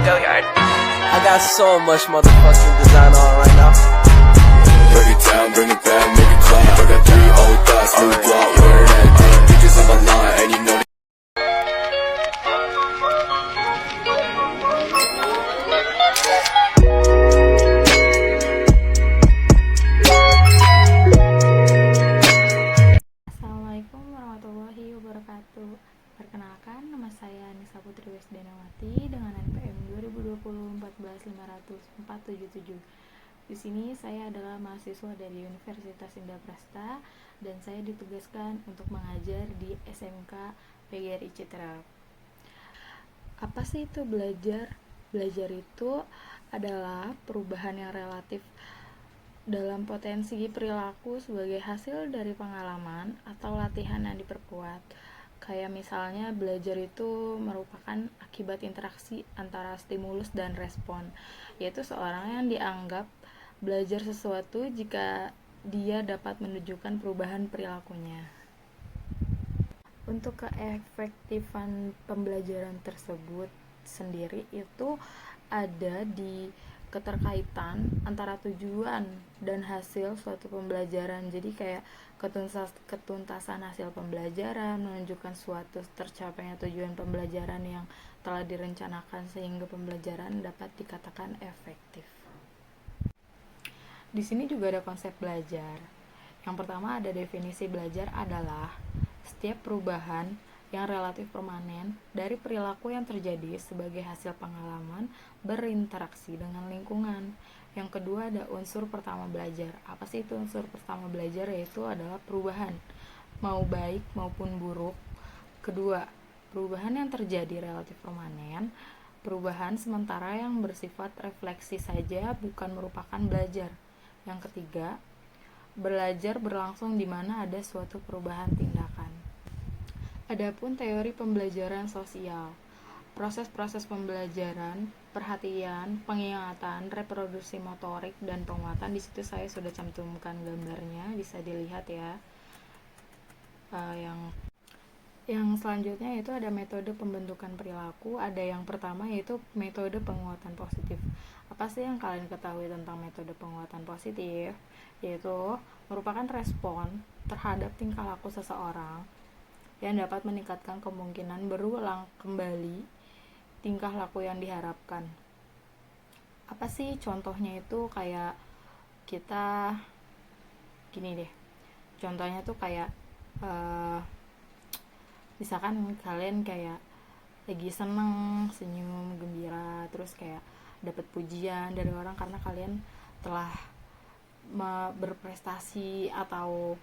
I got so much motherfucking design on right now. Break it down, bring it back, make it clap. I got 3 old thoughts, new block, where that dick. Bitches on my line, and you know. Assalamualaikum warahmatullahi wabarakatuh. Perkenalkan, nama saya Nisa Putri Wesdanawati dengan NPM 2020-14500-477. Di sini saya adalah mahasiswa dari Universitas Indraprasta dan saya ditugaskan untuk mengajar di SMK PGRI Citra. Apa sih itu belajar? Belajar itu adalah perubahan yang relatif dalam potensi perilaku sebagai hasil dari pengalaman atau latihan yang diperkuat. Kayak misalnya belajar itu merupakan akibat interaksi antara stimulus dan respon, yaitu seorang yang dianggap belajar sesuatu jika dia dapat menunjukkan perubahan perilakunya. Untuk keefektifan pembelajaran tersebut sendiri itu ada di keterkaitan antara tujuan dan hasil suatu pembelajaran. Jadi kayak ketuntasan hasil pembelajaran menunjukkan suatu tercapainya tujuan pembelajaran yang telah direncanakan sehingga pembelajaran dapat dikatakan efektif. Di sini juga ada konsep belajar. Yang pertama ada definisi belajar adalah setiap perubahan yang relatif permanen dari perilaku yang terjadi sebagai hasil pengalaman berinteraksi dengan lingkungan. Yang kedua ada unsur pertama belajar. Apa sih itu unsur pertama belajar? Yaitu adalah perubahan, mau baik maupun buruk. Kedua, perubahan yang terjadi relatif permanen, perubahan sementara yang bersifat refleksi saja bukan merupakan belajar. Yang ketiga, belajar berlangsung di mana ada suatu perubahan tindakan. Adapun teori pembelajaran sosial, proses-proses pembelajaran, perhatian, pengingatan, reproduksi motorik, dan penguatan. Di situ saya sudah cantumkan gambarnya, bisa dilihat ya. Yang selanjutnya itu ada metode pembentukan perilaku. Ada yang pertama yaitu metode penguatan positif. Apa sih yang kalian ketahui tentang metode penguatan positif? Yaitu merupakan respon terhadap tingkah laku seseorang yang dapat meningkatkan kemungkinan berulang kembali tingkah laku yang diharapkan. Apa sih contohnya itu? Kayak kita gini deh, contohnya tuh kayak misalkan kalian kayak lagi seneng, senyum, gembira, terus kayak dapat pujian dari orang karena kalian telah berprestasi atau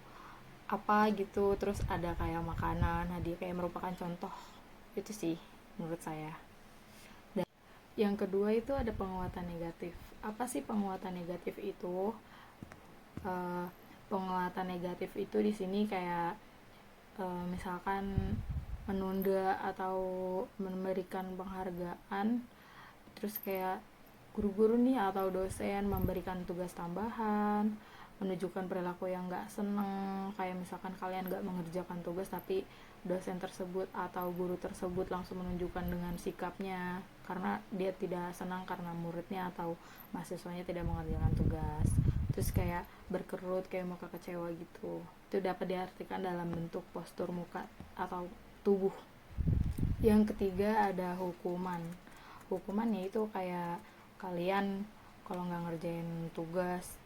apa gitu, terus ada kayak makanan, hadiah, kayak merupakan contoh itu sih menurut saya. Dan yang kedua itu ada penguatan negatif. Apa sih penguatan negatif itu? Penguatan negatif itu di sini kayak misalkan menunda atau memberikan penghargaan, terus kayak guru-guru nih atau dosen memberikan tugas tambahan, menunjukkan perilaku yang gak seneng, kayak misalkan kalian gak mengerjakan tugas tapi dosen tersebut atau guru tersebut langsung menunjukkan dengan sikapnya karena dia tidak senang karena muridnya atau mahasiswanya tidak mengerjakan tugas, terus kayak berkerut, kayak muka kecewa gitu. Itu dapat diartikan dalam bentuk postur muka atau tubuh. Yang ketiga ada hukuman. Hukuman yaitu kayak kalian kalau nggak ngerjain tugas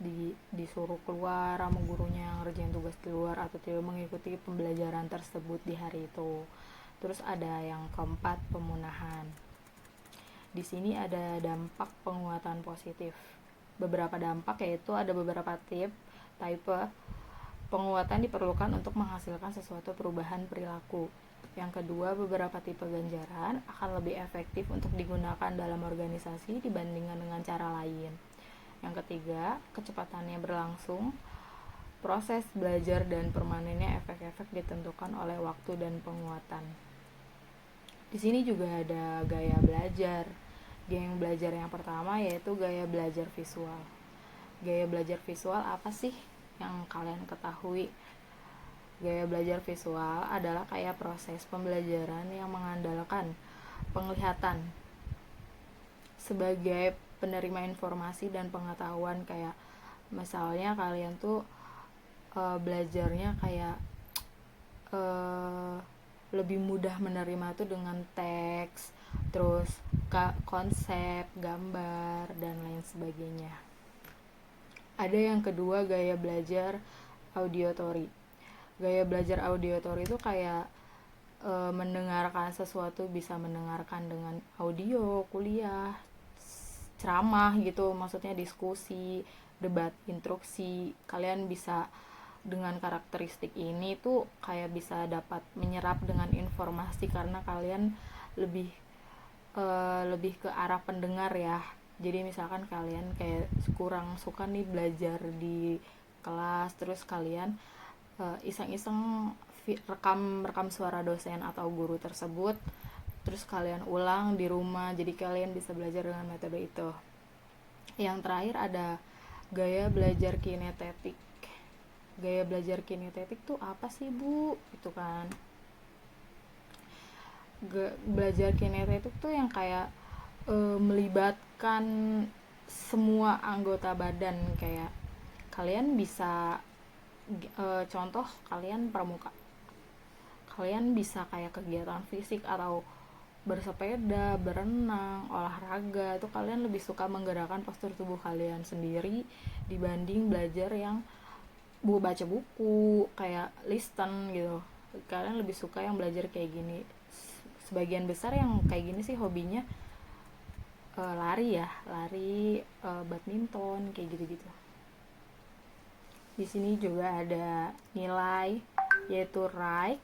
disuruh keluar sama gurunya, ngerjain tugas di luar atau tidak mengikuti pembelajaran tersebut di hari itu. Terus ada yang keempat, pemunahan. Di sini ada dampak penguatan positif. Beberapa dampak yaitu ada beberapa tipe penguatan diperlukan untuk menghasilkan sesuatu perubahan perilaku. Yang kedua, beberapa tipe ganjaran akan lebih efektif untuk digunakan dalam organisasi dibandingkan dengan cara lain. Yang ketiga, kecepatannya berlangsung. Proses belajar dan permanennya efek-efek ditentukan oleh waktu dan penguatan. Di sini juga ada gaya belajar. Gaya belajar yang pertama yaitu gaya belajar visual. Gaya belajar visual apa sih yang kalian ketahui? Gaya belajar visual adalah kayak proses pembelajaran yang mengandalkan penglihatan sebagai penerima informasi dan pengetahuan. Kayak misalnya kalian tuh belajarnya kayak lebih mudah menerima tuh dengan teks, terus konsep, gambar, dan lain sebagainya. Ada yang kedua, gaya belajar auditory. Gaya belajar auditory itu kayak mendengarkan sesuatu, bisa mendengarkan dengan audio, kuliah, ceramah gitu, maksudnya diskusi, debat, instruksi. Kalian bisa dengan karakteristik ini tuh kayak bisa dapat menyerap dengan informasi karena kalian lebih ke arah pendengar ya. Jadi misalkan kalian kayak kurang suka nih belajar di kelas, terus kalian iseng-iseng rekam suara dosen atau guru tersebut, terus kalian ulang di rumah, jadi kalian bisa belajar dengan metode itu. Yang terakhir ada gaya belajar kinetetik. Gaya belajar kinetetik tuh apa sih, Bu? Itu kan belajar kinetetik tuh yang kayak melibatkan semua anggota badan. Kayak kalian bisa contoh kalian pramuka, kalian bisa kayak kegiatan fisik atau bersepeda, berenang, olahraga, itu kalian lebih suka menggerakkan postur tubuh kalian sendiri dibanding belajar yang baca buku kayak listen gitu. Kalian lebih suka yang belajar kayak gini. Sebagian besar yang kayak gini sih hobinya lari, badminton, kayak gitu-gitu. Di sini juga ada nilai, yaitu right,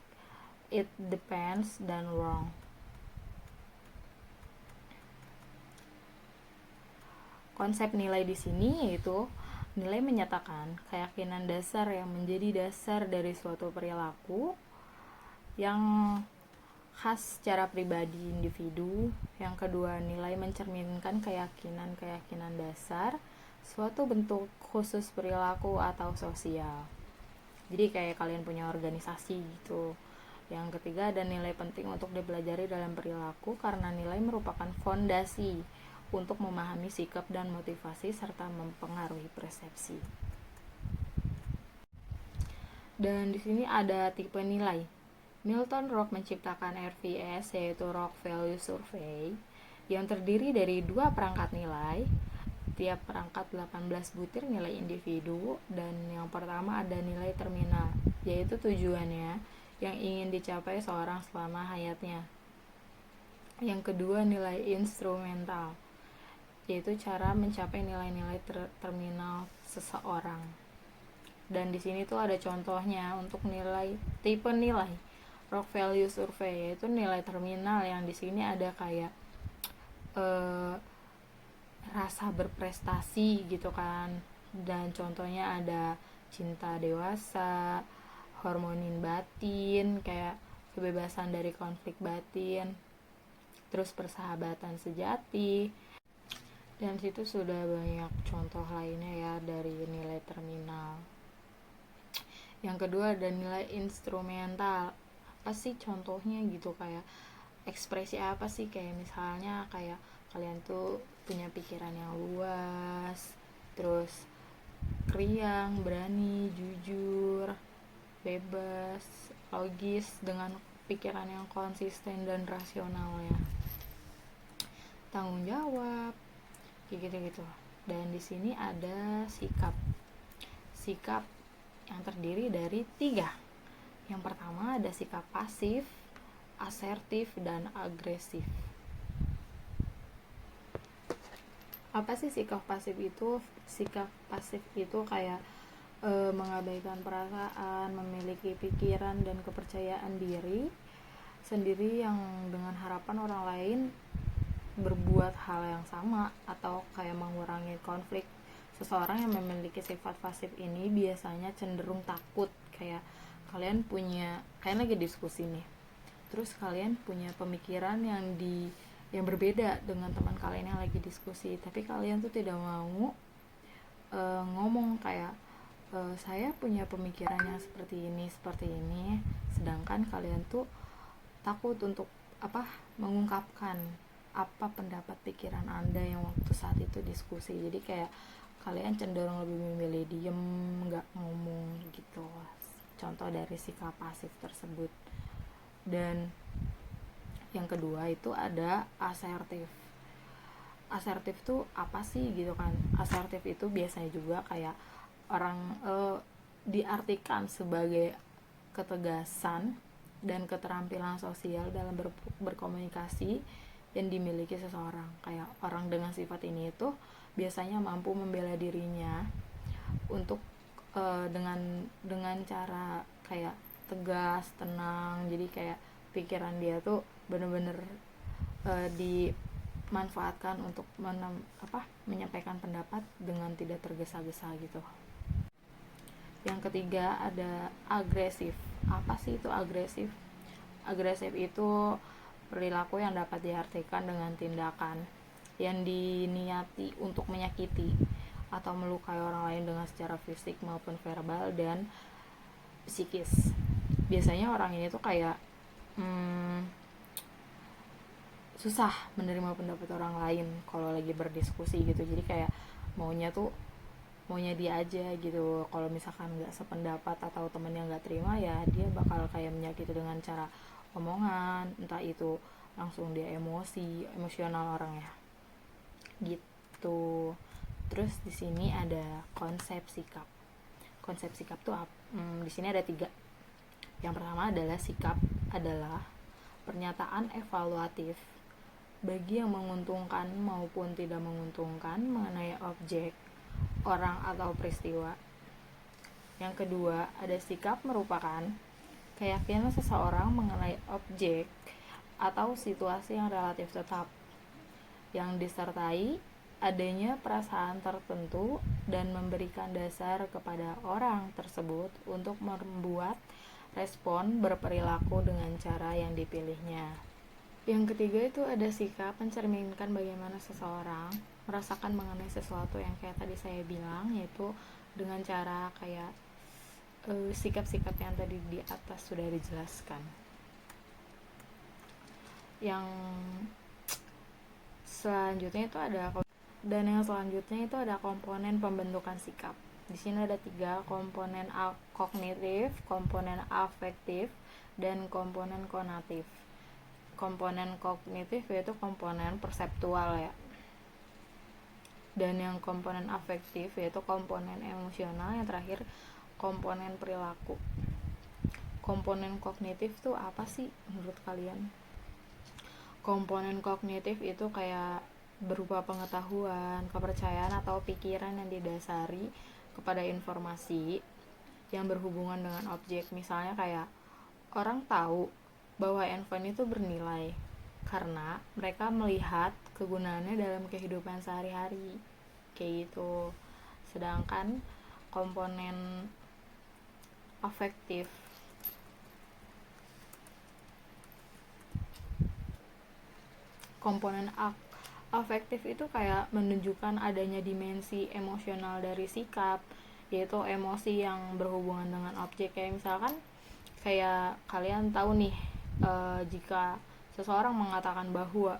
it depends, dan wrong. Konsep nilai di sini yaitu nilai menyatakan keyakinan dasar yang menjadi dasar dari suatu perilaku yang khas secara pribadi individu. Yang kedua, nilai mencerminkan keyakinan dasar suatu bentuk khusus perilaku atau sosial. Jadi kayak kalian punya organisasi gitu. Yang ketiga, ada nilai penting untuk dipelajari dalam perilaku karena nilai merupakan fondasi untuk memahami sikap dan motivasi serta mempengaruhi persepsi. Dan di sini ada tipe nilai. Milton Rock menciptakan RVS, yaitu Rock Value Survey, yang terdiri dari 2 perangkat nilai. Tiap perangkat 18 butir nilai individu, dan yang pertama ada nilai terminal, yaitu tujuannya yang ingin dicapai seorang selama hayatnya. Yang kedua, nilai instrumental, yaitu cara mencapai nilai-nilai terminal seseorang. Dan di sini tuh ada contohnya untuk tipe nilai Rock Value Survey, yaitu nilai terminal yang di sini ada kayak rasa berprestasi gitu kan. Dan contohnya ada cinta dewasa, hormonin batin, kayak kebebasan dari konflik batin, terus persahabatan sejati. Dan situ sudah banyak contoh lainnya ya dari nilai terminal. Yang kedua ada nilai instrumental. Apa sih contohnya gitu, kayak ekspresi apa sih, kayak misalnya kayak kalian tuh punya pikiran yang luas, terus kriang, berani, jujur, bebas, logis, dengan pikiran yang konsisten dan rasional ya, tanggung jawab, kayak gitu-gitu. Dan di sini ada sikap yang terdiri dari 3. Yang pertama ada sikap pasif, asertif, dan agresif. Apa sih sikap pasif itu? Sikap pasif itu kayak mengabaikan perasaan, memiliki pikiran dan kepercayaan diri sendiri yang dengan harapan orang lain berbuat hal yang sama atau kayak mengurangi konflik. Seseorang yang memiliki sifat pasif ini biasanya cenderung takut. Kayak kalian lagi diskusi nih, terus kalian punya pemikiran yang berbeda dengan teman kalian yang lagi diskusi, tapi kalian tuh tidak mau ngomong kayak saya punya pemikiran yang seperti ini, sedangkan kalian tuh takut untuk mengungkapkan apa pendapat pikiran Anda yang waktu saat itu diskusi. Jadi kayak kalian cenderung lebih memilih diem, nggak ngomong gitu. Contoh dari sikap pasif tersebut. Dan yang kedua itu ada asertif. Asertif tuh apa sih gitu kan? Asertif itu biasanya juga kayak orang diartikan sebagai ketegasan dan keterampilan sosial dalam berkomunikasi yang dimiliki seseorang. Kayak orang dengan sifat ini itu biasanya mampu membela dirinya untuk dengan cara kayak tegas, tenang. Jadi kayak pikiran dia tuh bener-bener dimanfaatkan untuk menyampaikan pendapat dengan tidak tergesa-gesa gitu. Yang ketiga ada agresif. Apa sih itu agresif? Agresif itu perilaku yang dapat diartikan dengan tindakan yang diniati untuk menyakiti atau melukai orang lain dengan secara fisik maupun verbal dan psikis. Biasanya orang ini tuh kayak susah menerima pendapat orang lain kalau lagi berdiskusi gitu. Jadi kayak maunya dia aja gitu. Kalau misalkan nggak sependapat atau temennya nggak terima, ya dia bakal kayak menyakiti dengan cara omongan, entah itu langsung dia emosional orangnya gitu. Terus di sini ada konsep sikap. Konsep sikap tuh di sini ada 3. Yang pertama adalah sikap adalah pernyataan evaluatif bagi yang menguntungkan maupun tidak menguntungkan mengenai objek, orang atau peristiwa. Yang kedua, ada sikap merupakan keyakinan seseorang mengenai objek atau situasi yang relatif tetap, yang disertai adanya perasaan tertentu dan memberikan dasar kepada orang tersebut untuk membuat respon berperilaku dengan cara yang dipilihnya. Yang ketiga itu ada sikap mencerminkan bagaimana seseorang merasakan mengenai sesuatu yang kayak tadi saya bilang, yaitu dengan cara kayak sikap-sikap yang tadi di atas sudah dijelaskan. Yang selanjutnya itu ada komponen pembentukan sikap. Di sini ada 3 komponen: kognitif, komponen afektif, dan komponen konatif. Komponen kognitif yaitu komponen perseptual ya. Dan yang komponen afektif yaitu komponen emosional. Yang terakhir komponen perilaku. Komponen kognitif tuh apa sih menurut kalian? Komponen kognitif itu kayak berupa pengetahuan, kepercayaan atau pikiran yang didasari kepada informasi yang berhubungan dengan objek. Misalnya kayak orang tahu bahwa handphone itu bernilai karena mereka melihat kegunaannya dalam kehidupan sehari-hari kayak gitu. Sedangkan komponen afektif itu kayak menunjukkan adanya dimensi emosional dari sikap, yaitu emosi yang berhubungan dengan objek. Kayak misalkan kayak kalian tahu nih, jika seseorang mengatakan bahwa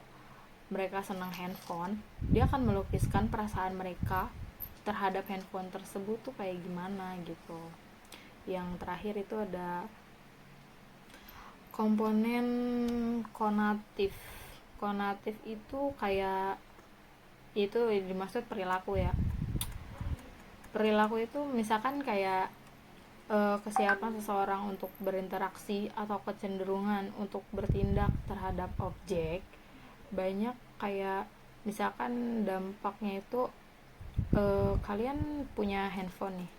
mereka senang handphone, dia akan melukiskan perasaan mereka terhadap handphone tersebut tuh kayak gimana gitu. Yang terakhir itu ada komponen konatif. Konatif itu kayak itu dimaksud perilaku ya. Perilaku itu misalkan kayak kesiapan seseorang untuk berinteraksi atau kecenderungan untuk bertindak terhadap objek. Banyak kayak misalkan dampaknya itu kalian punya handphone nih.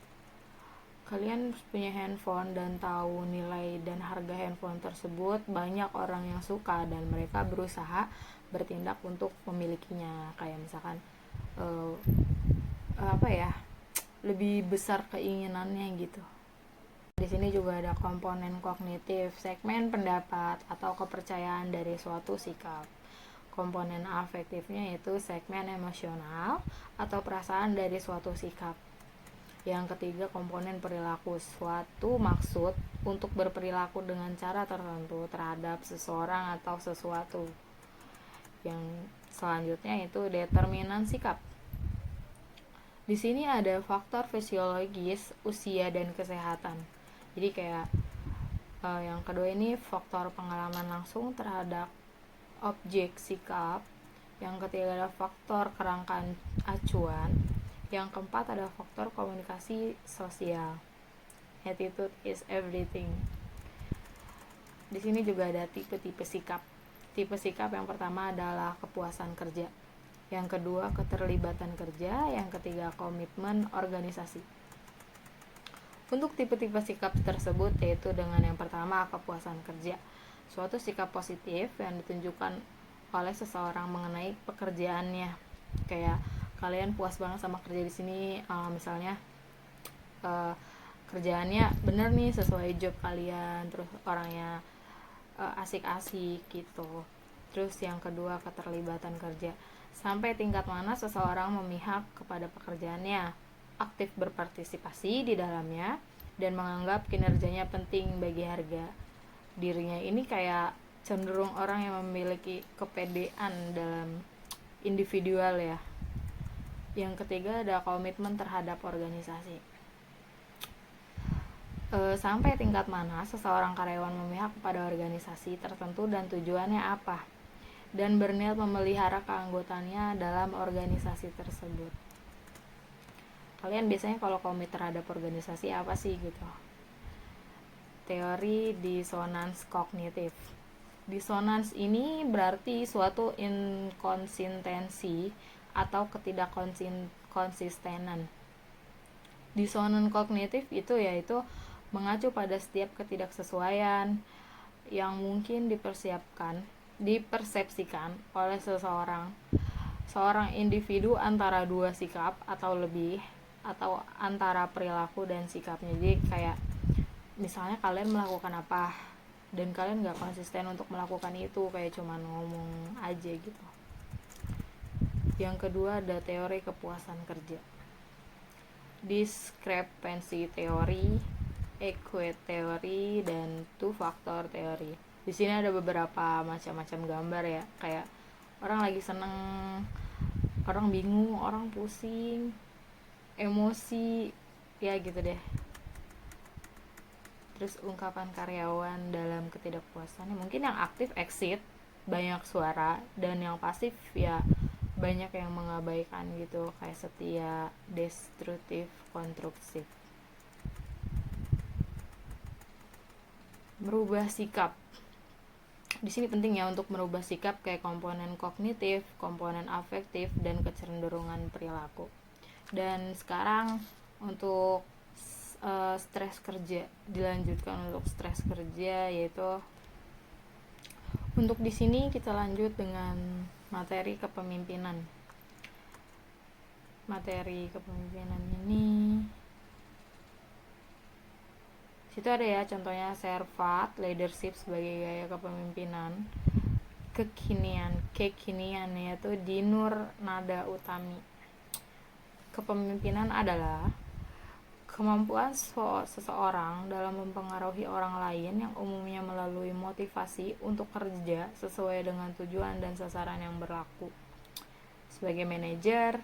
Kalian punya handphone dan tahu nilai dan harga handphone tersebut, banyak orang yang suka dan mereka berusaha bertindak untuk memilikinya. Kayak misalkan lebih besar keinginannya gitu. Di sini juga ada komponen kognitif, segmen pendapat atau kepercayaan dari suatu sikap. Komponen afektifnya yaitu segmen emosional atau perasaan dari suatu sikap. Yang ketiga komponen perilaku, suatu maksud untuk berperilaku dengan cara tertentu terhadap seseorang atau sesuatu. yang selanjutnya itu determinan sikap. Di sini ada faktor fisiologis, usia, dan kesehatan. Jadi kayak yang kedua ini faktor pengalaman langsung terhadap objek sikap. Yang ketiga ada faktor kerangka acuan. Yang keempat ada faktor komunikasi sosial. Attitude is everything. Di sini juga ada tipe-tipe sikap. Tipe sikap yang pertama adalah kepuasan kerja. Yang kedua keterlibatan kerja. Yang ketiga komitmen organisasi. Untuk tipe-tipe sikap tersebut yaitu dengan yang pertama kepuasan kerja. Suatu sikap positif yang ditunjukkan oleh seseorang mengenai pekerjaannya. Kayak kalian puas banget sama kerja di sini, misalnya kerjaannya bener nih sesuai job kalian, terus orangnya asik-asik gitu. Terus yang kedua keterlibatan kerja. Sampai tingkat mana seseorang memihak kepada pekerjaannya, aktif berpartisipasi di dalamnya, dan menganggap kinerjanya penting bagi harga dirinya. Ini kayak cenderung orang yang memiliki kepedean dalam individual ya. Yang ketiga ada komitmen terhadap organisasi. Sampai tingkat mana seseorang karyawan memihak kepada organisasi tertentu dan tujuannya apa, dan berniat memelihara keanggotaannya dalam organisasi tersebut. Kalian biasanya kalau komit terhadap organisasi apa sih gitu? Teori disonans kognitif. Disonans ini berarti suatu inkonsistensi atau ketidakkonsistenan. Disonan kognitif itu yaitu mengacu pada setiap ketidaksesuaian yang mungkin dipersepsikan oleh seorang individu antara dua sikap atau lebih, atau antara perilaku dan sikapnya. Jadi kayak misalnya kalian melakukan apa dan kalian gak konsisten untuk melakukan itu, kayak cuman ngomong aja gitu. Yang kedua ada teori kepuasan kerja. Discrepancy teori, equate teori, dan two factor teori. Di sini ada beberapa macam-macam gambar ya, kayak orang lagi seneng, orang bingung, orang pusing, emosi, ya gitu deh. Terus ungkapan karyawan dalam ketidakpuasan, mungkin yang aktif exit, banyak suara, dan yang pasif ya banyak yang mengabaikan gitu, kayak setia, destruktif, konstruksif. Merubah sikap. Di sini penting ya untuk merubah sikap, kayak komponen kognitif, komponen afektif, dan kecenderungan perilaku. Dan sekarang untuk stres kerja, dilanjutkan untuk stres kerja, yaitu untuk di sini kita lanjut dengan materi kepemimpinan. Materi kepemimpinan ini situ ada ya, contohnya Servat, leadership sebagai gaya kepemimpinan. Kekinian yaitu Dinur Nada Utami. Kepemimpinan adalah kemampuan seseorang dalam mempengaruhi orang lain yang umumnya melalui motivasi untuk kerja sesuai dengan tujuan dan sasaran yang berlaku. Sebagai manajer,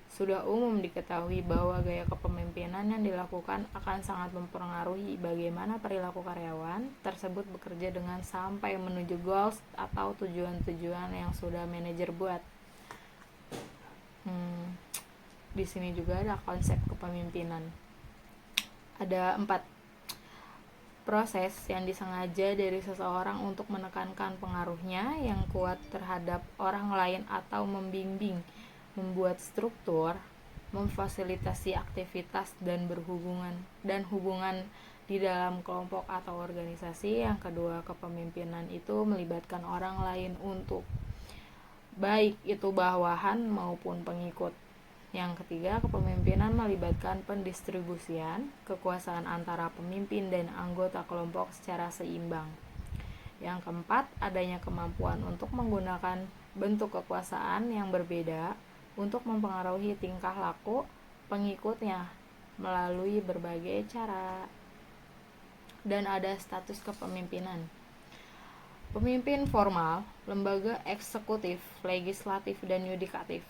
sudah umum diketahui bahwa gaya kepemimpinan yang dilakukan akan sangat mempengaruhi bagaimana perilaku karyawan tersebut bekerja dengan sampai menuju goals atau tujuan-tujuan yang sudah manajer buat. Di sini juga ada konsep kepemimpinan. Ada 4 proses yang disengaja dari seseorang untuk menekankan pengaruhnya yang kuat terhadap orang lain atau membimbing, membuat struktur, memfasilitasi aktivitas dan hubungan di dalam kelompok atau organisasi. Yang kedua, kepemimpinan itu melibatkan orang lain untuk baik itu bawahan maupun pengikut. Yang ketiga, kepemimpinan melibatkan pendistribusian kekuasaan antara pemimpin dan anggota kelompok secara seimbang. Yang keempat, adanya kemampuan untuk menggunakan bentuk kekuasaan yang berbeda untuk mempengaruhi tingkah laku pengikutnya melalui berbagai cara. Dan ada status kepemimpinan. Pemimpin formal, lembaga eksekutif, legislatif, dan yudikatif.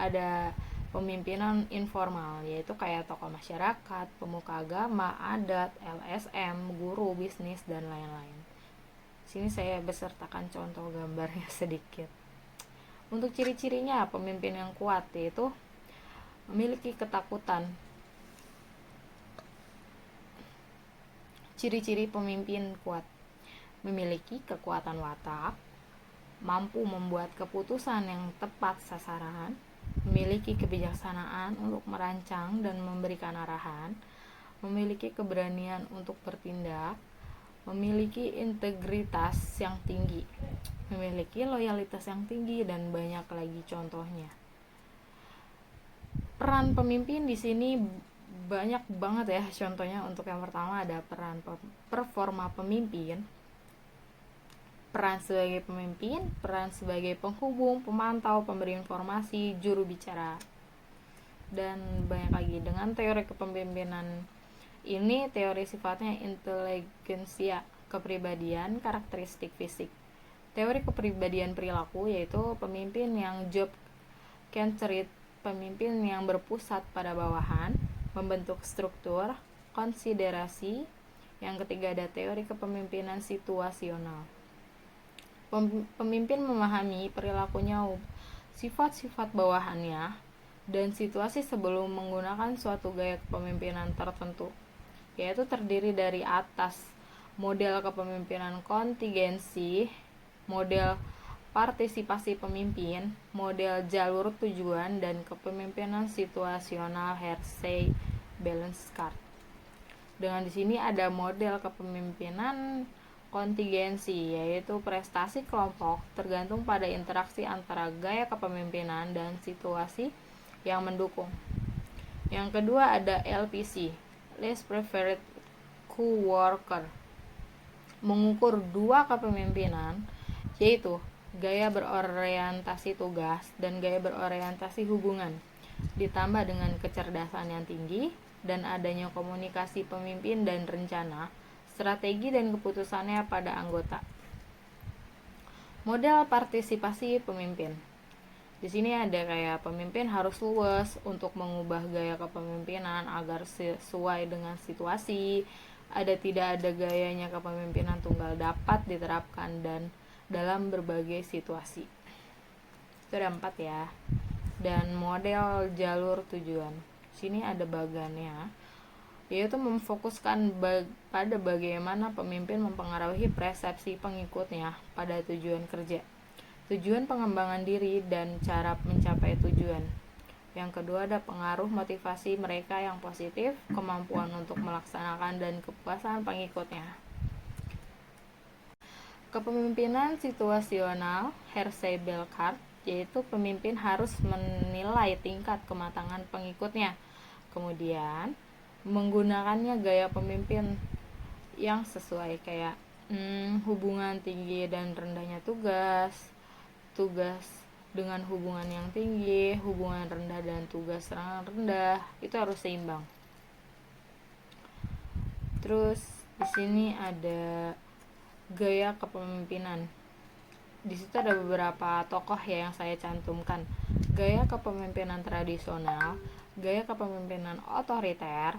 Ada pemimpinan informal, yaitu kayak tokoh masyarakat, pemuka agama, adat, LSM, guru, bisnis, dan lain-lain. Sini saya besertakan contoh gambarnya sedikit. Untuk ciri-cirinya pemimpin yang kuat yaitu memiliki ketakutan. Ciri-ciri pemimpin kuat: memiliki kekuatan watak, mampu membuat keputusan yang tepat sasaran, memiliki kebijaksanaan untuk merancang dan memberikan arahan, memiliki keberanian untuk bertindak, memiliki integritas yang tinggi, memiliki loyalitas yang tinggi, dan banyak lagi contohnya. Peran pemimpin di sini banyak banget ya contohnya. Untuk yang pertama ada peran performa pemimpin, peran sebagai pemimpin, peran sebagai penghubung, pemantau, pemberi informasi, juru bicara, dan banyak lagi. Dengan teori kepemimpinan ini, teori sifatnya inteligensia, kepribadian, karakteristik fisik. Teori kepribadian perilaku yaitu pemimpin yang job centered, pemimpin yang berpusat pada bawahan, membentuk struktur, konsiderasi. Yang ketiga ada teori kepemimpinan situasional. Pemimpin memahami perilakunya, sifat-sifat bawahannya, dan situasi sebelum menggunakan suatu gaya kepemimpinan tertentu, yaitu terdiri dari atas model kepemimpinan kontingensi, model partisipasi pemimpin, model jalur tujuan, dan kepemimpinan situasional Hersey Balance Card. Dengan di sini ada model kepemimpinan kontingensi, yaitu prestasi kelompok tergantung pada interaksi antara gaya kepemimpinan dan situasi yang mendukung. Yang kedua ada LPC, Least Preferred Co-worker, mengukur dua kepemimpinan, yaitu gaya berorientasi tugas dan gaya berorientasi hubungan, ditambah dengan kecerdasan yang tinggi dan adanya komunikasi pemimpin dan rencana, strategi dan keputusannya pada anggota. Model partisipasi pemimpin. Di sini ada kayak pemimpin harus luas untuk mengubah gaya kepemimpinan agar sesuai dengan situasi. Tidak ada gayanya kepemimpinan tunggal dapat diterapkan dan dalam berbagai situasi. Itu ada 4 ya. Dan model jalur tujuan. Sini ada bagannya, yaitu memfokuskan pada bagaimana pemimpin mempengaruhi persepsi pengikutnya pada tujuan kerja, tujuan pengembangan diri, dan cara mencapai tujuan. Yang kedua ada pengaruh motivasi mereka yang positif, kemampuan untuk melaksanakan, dan kepuasan pengikutnya. Kepemimpinan situasional Hersey Bell Card, yaitu pemimpin harus menilai tingkat kematangan pengikutnya, kemudian menggunakannya gaya pemimpin yang sesuai, kayak hubungan tinggi dan rendahnya tugas dengan hubungan yang tinggi, hubungan rendah dan tugas rendah, itu harus seimbang. Terus di sini ada gaya kepemimpinan. Di situ ada beberapa tokoh ya yang saya cantumkan. Gaya kepemimpinan tradisional, gaya kepemimpinan otoriter,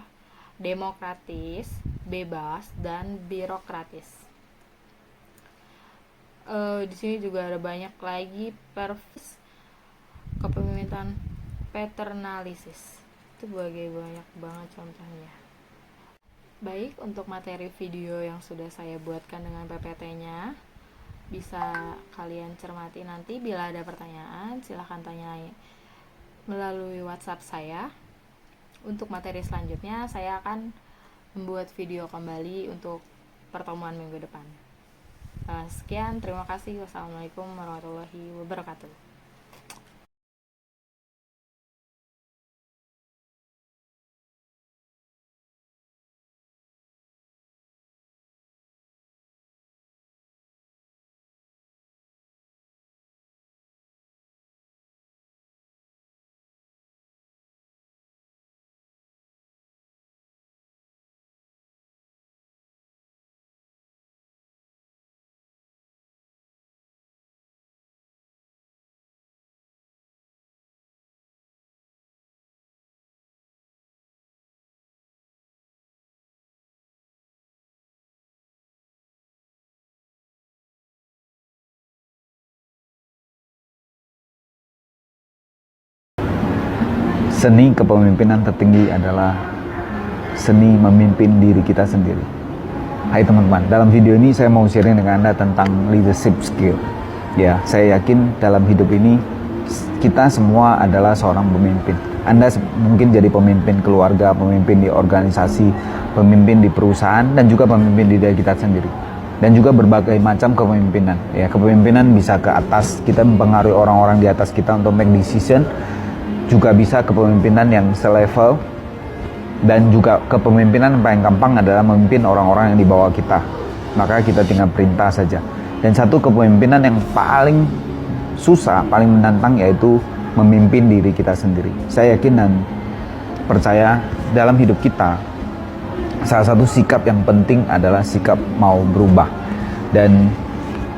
demokratis, bebas, dan birokratis. Di sini juga ada banyak lagi kepemimpinan paternalisis. Itu banyak banget contohnya. Baik, untuk materi video yang sudah saya buatkan dengan PPT-nya, bisa kalian cermati. Nanti bila ada pertanyaan silahkan tanya melalui WhatsApp saya. Untuk materi selanjutnya saya akan membuat video kembali untuk pertemuan minggu depan. Sekian, terima kasih. Wassalamualaikum warahmatullahi wabarakatuh. Seni kepemimpinan tertinggi adalah seni memimpin diri kita sendiri. Hai teman-teman, dalam video ini saya mau sharing dengan Anda tentang leadership skill. Ya, saya yakin dalam hidup ini kita semua adalah seorang pemimpin. Anda mungkin jadi pemimpin keluarga, pemimpin di organisasi, pemimpin di perusahaan, dan juga pemimpin di diri kita sendiri. Dan juga berbagai macam kepemimpinan. Ya, kepemimpinan bisa ke atas, kita mempengaruhi orang-orang di atas kita untuk make decision. Juga bisa kepemimpinan yang selevel, dan juga kepemimpinan yang paling gampang adalah memimpin orang-orang yang di bawah kita. Maka kita tinggal perintah saja. Dan satu kepemimpinan yang paling susah, paling menantang, yaitu memimpin diri kita sendiri. Saya yakin dan percaya dalam hidup kita, salah satu sikap yang penting adalah sikap mau berubah dan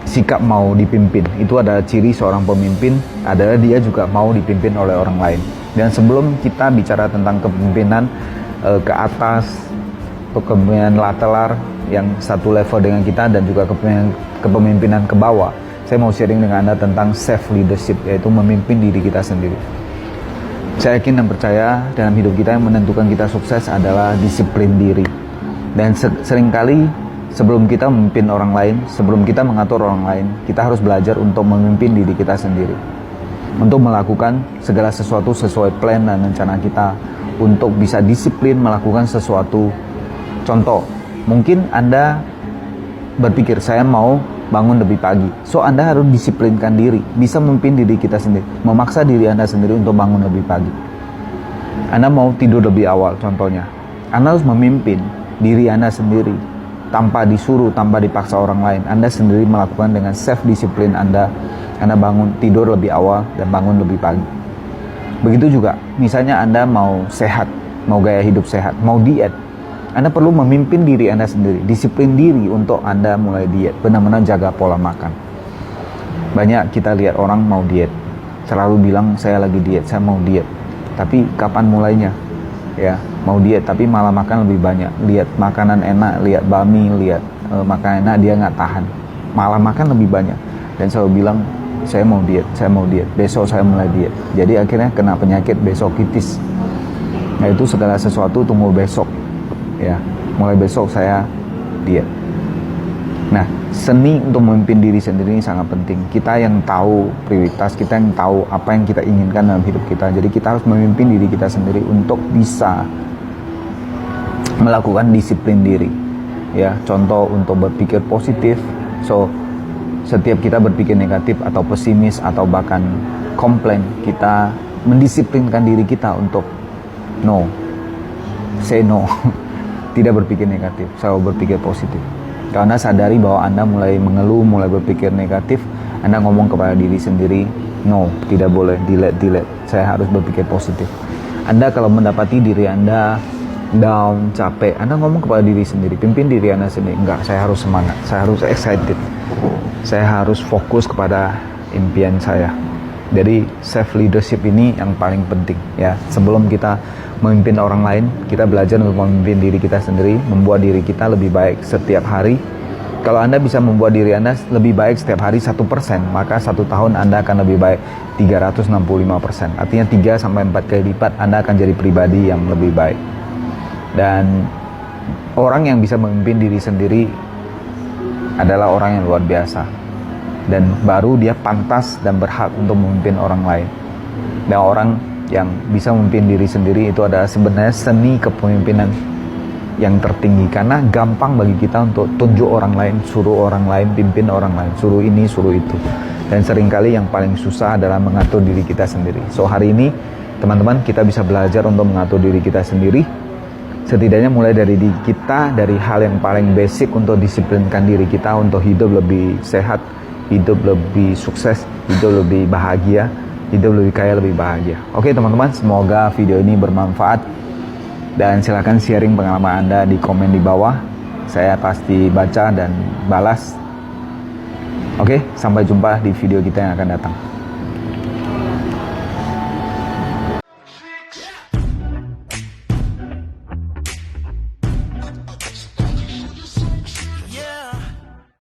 sikap mau dipimpin. Itu adalah ciri seorang pemimpin, adalah dia juga mau dipimpin oleh orang lain. Dan sebelum kita bicara tentang kepemimpinan ke atas, kepemimpinan lateral yang satu level dengan kita, dan juga kepemimpinan ke bawah, saya mau sharing dengan Anda tentang self leadership, yaitu memimpin diri kita sendiri. Saya yakin dan percaya dalam hidup kita yang menentukan kita sukses adalah disiplin diri. Dan seringkali sebelum kita memimpin orang lain, sebelum kita mengatur orang lain, kita harus belajar untuk memimpin diri kita sendiri, untuk melakukan segala sesuatu sesuai plan dan rencana kita, untuk bisa disiplin melakukan sesuatu. Contoh, mungkin Anda berpikir saya mau bangun lebih pagi, so Anda harus disiplinkan diri, bisa memimpin diri kita sendiri, memaksa diri Anda sendiri untuk bangun lebih pagi. Anda mau tidur lebih awal, contohnya Anda harus memimpin diri Anda sendiri, tanpa disuruh, tanpa dipaksa orang lain. Anda sendiri melakukan dengan self disiplin Anda bangun tidur lebih awal dan bangun lebih pagi. Begitu juga, misalnya Anda mau sehat, mau gaya hidup sehat, mau diet, Anda perlu memimpin diri Anda sendiri, disiplin diri untuk Anda mulai diet, benar-benar jaga pola makan. Banyak kita lihat orang mau diet, selalu bilang saya lagi diet, saya mau diet. Tapi kapan mulainya? Ya, mau diet tapi malah makan lebih banyak. Lihat makanan enak, lihat bami, lihat makanan enak, dia nggak tahan, malah makan lebih banyak. Dan selalu bilang saya mau diet, besok saya mulai diet. Jadi akhirnya kena penyakit besok kritis. Nah, itu segala sesuatu tunggu besok. Ya, mulai besok saya diet. Nah, seni untuk memimpin diri sendiri ini sangat penting. Kita yang tahu prioritas, kita yang tahu apa yang kita inginkan dalam hidup kita. Jadi kita harus memimpin diri kita sendiri untuk bisa melakukan disiplin diri. Ya, contoh untuk berpikir positif. So, setiap kita berpikir negatif atau pesimis atau bahkan komplain, kita mendisiplinkan diri kita untuk say no. Tidak berpikir negatif, selalu berpikir positif. Kalau Anda sadari bahwa Anda mulai mengeluh, mulai berpikir negatif, Anda ngomong kepada diri sendiri, no, tidak boleh, delete, saya harus berpikir positif. Anda kalau mendapati diri Anda down, capek, Anda ngomong kepada diri sendiri, pimpin diri Anda sendiri, enggak, saya harus semangat, saya harus excited, saya harus fokus kepada impian saya. Jadi self leadership ini yang paling penting ya. Sebelum kita memimpin orang lain, kita belajar untuk memimpin diri kita sendiri, membuat diri kita lebih baik setiap hari. Kalau Anda bisa membuat diri Anda lebih baik setiap hari 1%, maka 1 tahun Anda akan lebih baik 365%. Artinya 3-4 kali lipat Anda akan jadi pribadi yang lebih baik. Dan orang yang bisa memimpin diri sendiri adalah orang yang luar biasa, dan baru dia pantas dan berhak untuk memimpin orang lain. Dan orang yang bisa memimpin diri sendiri itu adalah sebenarnya seni kepemimpinan yang tertinggi, karena gampang bagi kita untuk tunjuk orang lain, suruh orang lain, pimpin orang lain, suruh ini, suruh itu. Dan seringkali yang paling susah adalah mengatur diri kita sendiri. So hari ini teman-teman, kita bisa belajar untuk mengatur diri kita sendiri. Setidaknya mulai dari diri kita, dari hal yang paling basic untuk disiplinkan diri kita untuk hidup lebih sehat, hidup lebih sukses, hidup lebih bahagia, hidup lebih kaya, lebih bahagia. Oke teman-teman, semoga video ini bermanfaat. Dan silakan sharing pengalaman Anda di komen di bawah. Saya pasti baca dan balas. Oke, sampai jumpa di video kita yang akan datang.